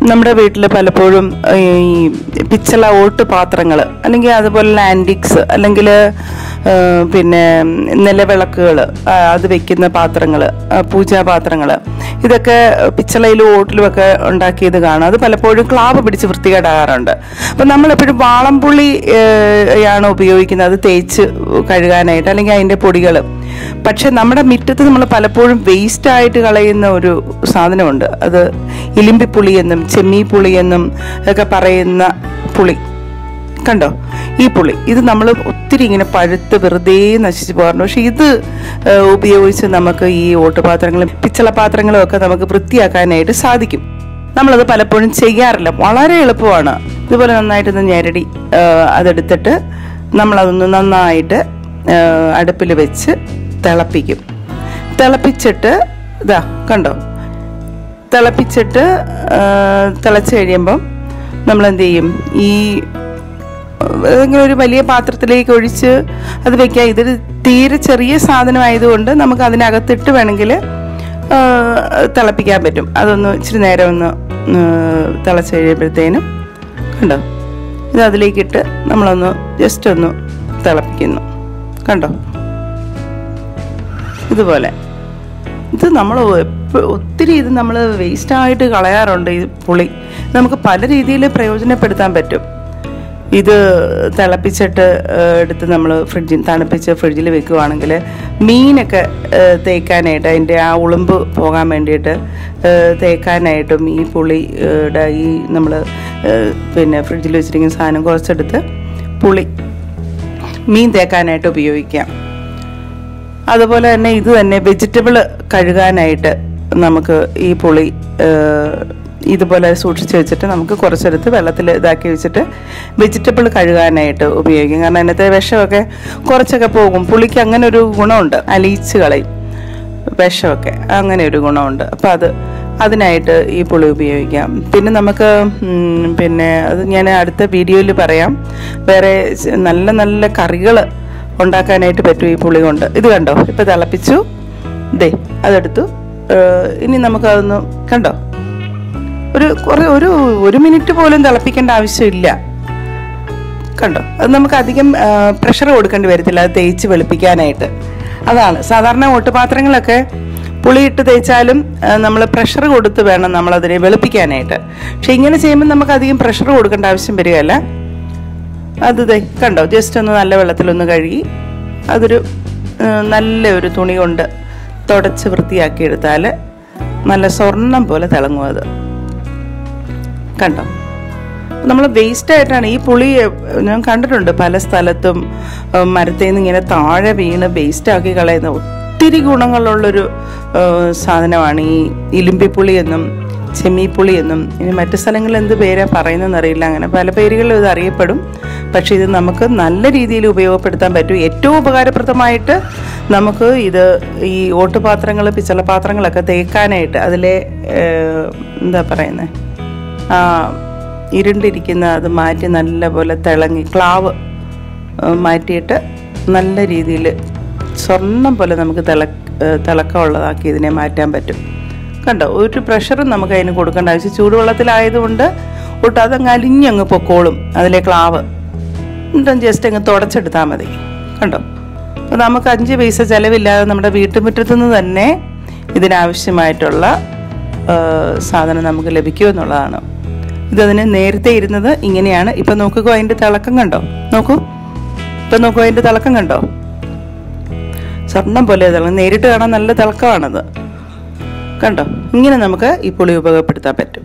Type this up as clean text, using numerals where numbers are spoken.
നമ്മുടെ വീട്ടിൽ പലപ്പോഴും ഈ പിച്ചള ഓട്ട് പാത്രങ്ങൾ അല്ലെങ്കിൽ അതുപോലെ ആൻറ്റിക്സ് അല്ലെങ്കിൽ പിന്നെ നിലവിളക്കുകൾ അത് വെക്കുന്ന പാത്രങ്ങൾ, പൂജാപാത്രങ്ങൾ, ഇതൊക്കെ പിച്ചളയിലും ഓട്ടിലും ഒക്കെ ഉണ്ടാക്കിയത് കാണാം. അത് പലപ്പോഴും ക്ലാവ് പിടിച്ച് വൃത്തികേടാകാറുണ്ട്. അപ്പം നമ്മളെപ്പോഴും വാളംപുള്ളി ആണ് ഉപയോഗിക്കുന്നത് അത് തേച്ച് കഴുകാനായിട്ട്, അല്ലെങ്കിൽ അതിൻ്റെ പൊടികൾ. പക്ഷെ നമ്മുടെ മുറ്റത്ത് നമ്മൾ പലപ്പോഴും വേസ്റ്റായിട്ട് കളയുന്ന ഒരു സാധനമുണ്ട്. അത് ഇലിമ്പിപ്പുളി എന്നും ചെമ്മീപ്പുളി എന്നും ഒക്കെ പറയുന്ന പുളി. കണ്ടോ ഈ പുളി? ഇത് നമ്മൾ ഒത്തിരി ഇങ്ങനെ പഴുത്ത് വെറുതെ നശിച്ചു പോകാറുണ്ട്. പക്ഷെ ഇത് ഉപയോഗിച്ച് നമുക്ക് ഈ ഓട്ടുപാത്രങ്ങളും പിച്ചള പാത്രങ്ങളും ഒക്കെ നമുക്ക് വൃത്തിയാക്കാനായിട്ട് സാധിക്കും. നമ്മളത് പലപ്പോഴും ചെയ്യാറില്ല. വളരെ എളുപ്പമാണ്. ഇതുപോലെ നന്നായിട്ടൊന്ന് ഞെരടി അതെടുത്തിട്ട് നമ്മളതൊന്ന് നന്നായിട്ട് അടുപ്പിൽ വെച്ച് തിളപ്പിക്കും. തിളപ്പിച്ചിട്ട് ഇതാ കണ്ടോ, തിളപ്പിച്ചിട്ട് തിളച്ച് കഴിയുമ്പം നമ്മളെന്ത് ചെയ്യും, ഈ ഏതെങ്കിലും ഒരു വലിയ പാത്രത്തിലേക്ക് ഒഴിച്ച് അത് വെക്കുക. ഇതൊരു തീരെ ചെറിയ സാധനമായതുകൊണ്ട് നമുക്ക് അതിനകത്തിട്ട് വേണമെങ്കിൽ തിളപ്പിക്കാൻ പറ്റും. അതൊന്ന് ഇച്ചിരി നേരം ഒന്ന് തിളച്ച് കഴിയുമ്പോഴത്തേനും കണ്ടോ, ഇത് അതിലേക്കിട്ട് നമ്മളൊന്ന് ജസ്റ്റ് ഒന്ന് തിളപ്പിക്കുന്നു. കണ്ടോ ഇതുപോലെ. ഇത് നമ്മൾ ഒത്തിരി ഇത് നമ്മൾ വേസ്റ്റായിട്ട് കളയാറുണ്ട്. ഈ പുളി നമുക്ക് പല രീതിയിൽ പ്രയോജനപ്പെടുത്താൻ പറ്റും. ഇത് തിളപ്പിച്ചിട്ട് എടുത്ത് നമ്മൾ തണുപ്പിച്ച് ഫ്രിഡ്ജിൽ വെക്കുകയാണെങ്കിൽ മീനൊക്കെ തേക്കാനായിട്ട്, അതിൻ്റെ ആ ഉളുമ്പ് പോകാൻ വേണ്ടിയിട്ട് തേക്കാനായിട്ടും ഈ പുളിയുടെ ഈ നമ്മൾ പിന്നെ ഫ്രിഡ്ജിൽ വെച്ചിരിക്കുന്ന സാധനം കുറച്ചെടുത്ത് പുളി മീൻ തേക്കാനായിട്ട് ഉപയോഗിക്കാം. അതുപോലെ തന്നെ ഇത് തന്നെ വെജിറ്റബിൾ കഴുകാനായിട്ട് നമുക്ക് ഈ പുളി ഇതുപോലെ സൂക്ഷിച്ച് വെച്ചിട്ട് നമുക്ക് കുറച്ചെടുത്ത് വെള്ളത്തിൽ ഇതാക്കി വെച്ചിട്ട് വെജിറ്റബിൾ കഴുകാനായിട്ട് ഉപയോഗിക്കും. കാരണം അതിനകത്തെ വിഷമൊക്കെ കുറച്ചൊക്കെ പോകും. പുളിക്ക് അങ്ങനെ ഒരു ഗുണമുണ്ട്, അലിയിച്ച് കളയും വിഷമൊക്കെ, അങ്ങനെ ഒരു ഗുണമുണ്ട്. അപ്പം അതിനായിട്ട് ഈ പുളി ഉപയോഗിക്കാം. പിന്നെ നമുക്ക് പിന്നെ അത് ഞാൻ അടുത്ത വീഡിയോയിൽ പറയാം. വേറെ നല്ല നല്ല കറികൾ ഉണ്ടാക്കാനായിട്ട് പറ്റും ഈ പുളി കൊണ്ട്. ഇത് കണ്ടോ, ഇപ്പം തിളപ്പിച്ചു, ദേ അതെടുത്തു. ഇനി നമുക്കതൊന്ന് കണ്ടോ, ഒരു മിനിറ്റ് പോലും തിളപ്പിക്കേണ്ട ആവശ്യമില്ല. കണ്ടോ, അത് നമുക്ക് അധികം പ്രഷർ കൊടുക്കേണ്ടി വരത്തില്ല അത് തേച്ച് വെളുപ്പിക്കാനായിട്ട്. അതാണ് സാധാരണ ഓട്ടുപാത്രങ്ങളൊക്കെ പുളിയിട്ട് തേച്ചാലും നമ്മൾ പ്രഷർ കൊടുത്ത് വേണം നമ്മളതിനെ വെളുപ്പിക്കാനായിട്ട്. പക്ഷെ ഇങ്ങനെ ചെയ്യുമ്പോൾ നമുക്ക് അധികം പ്രഷർ കൊടുക്കേണ്ട ആവശ്യം വരികയല്ല. അത് കണ്ടോ, ജസ്റ്റ് ഒന്ന് നല്ല വെള്ളത്തിലൊന്ന് കഴുകി അതൊരു നല്ല ഒരു തുണി കൊണ്ട് തുടച്ച് വൃത്തിയാക്കി എടുത്താൽ നല്ല സ്വർണം പോലെ തിളങ്ങും. അത് കണ്ടോ, നമ്മൾ വേസ്റ്റായിട്ടാണ് ഈ പുളി ഞാൻ കണ്ടിട്ടുണ്ട് പല സ്ഥലത്തും മരത്തിൽ നിന്ന് ഇങ്ങനെ താഴെ വീണ് വേസ്റ്റാക്കി കളയുന്ന. ഒത്തിരി ഗുണങ്ങളുള്ളൊരു സാധനമാണ് ഈ ഇലിമ്പിപ്പുളി എന്നും ചെമ്മീപ്പുളി എന്നും. ഇനി മറ്റു സ്ഥലങ്ങളിൽ എന്ത് പേരാ പറയുന്നതെന്ന് അറിയില്ല. അങ്ങനെ പല പേരുകളിലും ഇത് അറിയപ്പെടും. പക്ഷേ ഇത് നമുക്ക് നല്ല രീതിയിൽ ഉപയോഗപ്പെടുത്താൻ പറ്റും. ഏറ്റവും ഉപകാരപ്രദമായിട്ട് നമുക്ക് ഇത് ഈ ഓട്ടുപാത്രങ്ങൾ പിച്ചള പാത്രങ്ങളൊക്കെ തേക്കാനായിട്ട് അതിലെ എന്താ പറയുന്നത് ഇരുണ്ടിരിക്കുന്ന അത് മാറ്റി നല്ലപോലെ തിളങ്ങി ക്ലാവ് മാറ്റിയിട്ട് നല്ല രീതിയിൽ സ്വർണം പോലെ നമുക്ക് തിളക്കമുള്ളതാക്കി ഇതിനെ മാറ്റാൻ പറ്റും. കണ്ടോ, ഒരു പ്രഷറും നമുക്ക് അതിന് കൊടുക്കേണ്ട ആവശ്യം. ചൂടുവെള്ളത്തിലായതുകൊണ്ട് ഒട്ടും അതങ്ങ് അലിഞ്ഞങ്ങ് പൊക്കോളും അതിലെ ക്ലാവ്. എന്നിട്ടും ജസ്റ്റ് അങ്ങ് തുടച്ചെടുത്താൽ മതി. കണ്ടോ, അപ്പോൾ നമുക്ക് 5 പൈസ ചിലവില്ലാതെ നമ്മുടെ വീട്ടുമുറ്റത്തുനിന്ന് തന്നെ ഇതിനാവശ്യമായിട്ടുള്ള സാധനം നമുക്ക് ലഭിക്കുമെന്നുള്ളതാണ്. ഇതതിന് നേരത്തെ ഇരുന്നത് ഇങ്ങനെയാണ്. ഇപ്പം നോക്കുക, അതിൻ്റെ തിളക്കം കണ്ടോ, നോക്കൂ, ഇപ്പം നോക്കൂ, അതിൻ്റെ തിളക്കം കണ്ടോ, സ്വർണം പോലെ തിളക്കം. നേരിട്ട് കാണാൻ നല്ല തിളക്കമാണത്. കണ്ടോ, ഇങ്ങനെ നമുക്ക് ഈ പുളി ഉപയോഗപ്പെടുത്താൻ പറ്റും.